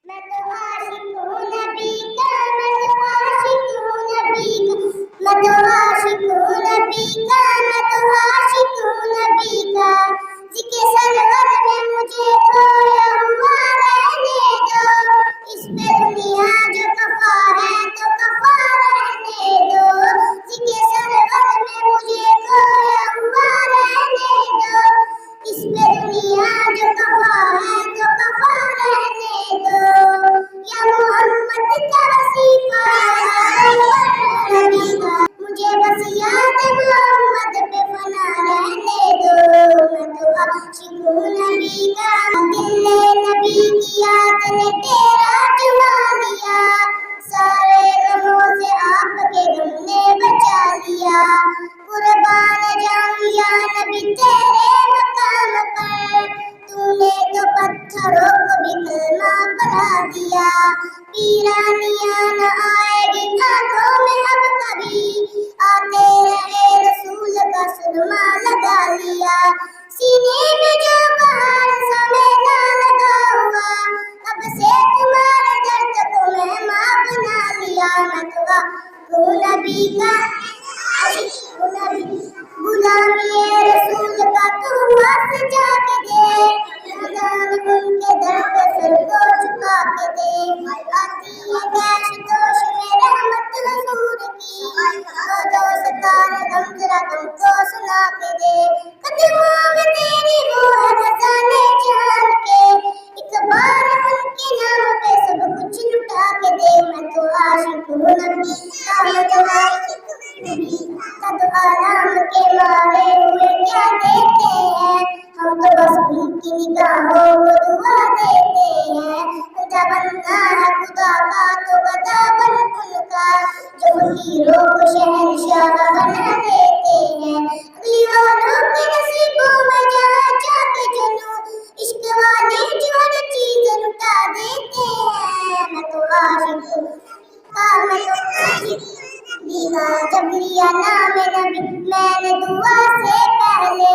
میں تو عاشق ہوں نبی کا، میں تو عاشق ہوں نبی کا، میں تو عاشق ہوں نبی کا، میں تو عاشق ہوں نبی کا، ذکر سرور میں مجھے کھویا ہوا رہنے دو، اس پہ دنیا جو کفا ہے تو کفا رہنے دو، ذکر سرور میں مجھے کھویا ہوا رہنے دو، اس پہ دنیا جو کفا ہے تو کفا رہنے دو، یا محمد کا وصیفہ نبی کا، مجھے بس یاد محمد پہ فنا رہنے دو، میں تو عاشق ہوں نبی کا، دل نے نبی کی یاد نے تیرا چنا لیا، سارے غموں سے آپ کے غم نے بچا لیا، قربان جاؤں یا نبی تیرے مقام پر، تو نے تو پتھروں کو بھی کلمہ پڑھا دیا، پیرانیاں نہ آئے گی آنکھوں میں اب کبھی، آتے رہے رسول کا سرما لگا لیا، سینے میں جو بہار سا میلہ لگا ہوا، اب سے تمہارے درد کو مہماں بنا لیا، میں تو ہوں نبی کا غلامی رسول کا، تو ہاتھ جا کے دے، ان کے در پہ سر کو جھکا کے دے، آتی ہے کیش دوش میں رحمت حضور کی، دو ستار غم ذرا تم کو سنا کے دے، قدموں میں تیری وہ ہے خزانے جہان کے، ایک بار ان کے نام پہ سب کچھ لٹا کے دے، میں تو عاشق ہوں نبی کا، میں تو عاشق قد آرام کے مارے ہوئے کیا دیتے ہیں، ہم تو بس ان کی نگاہوں کو دعا دیتے ہیں، تمنا ہے خدا کا تو گدا بن ان کا، جو ہیروں کو شہنشاہ بنا دیتے ہیں، اگلی والوں کے نصیبوں میں جہاں جا کے جنوں، عشق والے جو ہر چیز لٹا دیتے ہیں، میں تو عاشق ہوں، میں تو عاشق جب لیا نام نبی میں نے دعا سے پہلے،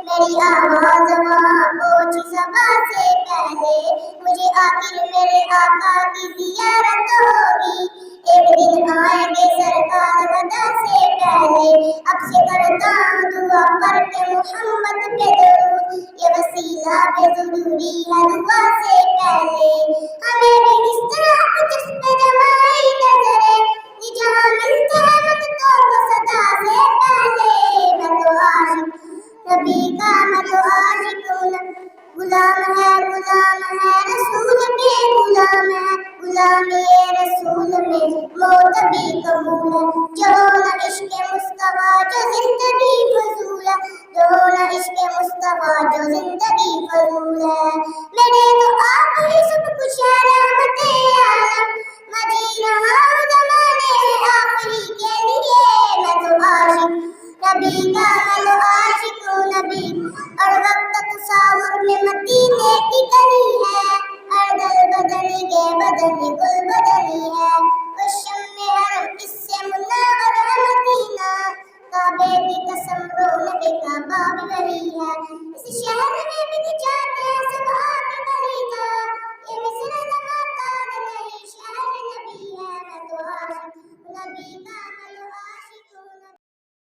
میری آواز وہاں پہنچی صبا سے پہلے، مجھے آخر میرے آقا کی زیارت ہوگی، ایک دن آئیں گے سرکار غدا سے پہلے، اب سے کرتا ہوں دعا پر کے محمد پہ درود، یہ وسیلہ بے ضروری ہے دعا سے پہلے، ہمیں بھی اس طرح کچھ اس پہ جمائی نظریں، جہاں ملتے ہیں وقتوں کو صدا سے پہلے، میں تو عاشق نبی کا، میں تو عاشق ہوں، غلام ہے رسول کے، غلام ہے رسول میں موت بھی قبول ہے، جو نہ عشق مصطفیٰ جو زندگی فضول ہے، جو نہ عشق مصطفیٰ جو زندگی فضول ہے، میرے تو آپ ہی سب کچھ ہے رحمت عالم، میں جی رہا ہوں زمانے آخری کے لیے، میں تو عاشق نبی کا، میں تو عاشق ہوں نبی، اور وقت تصور میں مدینے کی گلی ہے، ہر دل بدلی کے بدلی گل بدلی ہے، اس شم حرم اس سے منور ہے مدینہ، کعبے کی قسم رونق کعبہ بھی وہی ہے، اس شہر میں بھی جاتے ہیں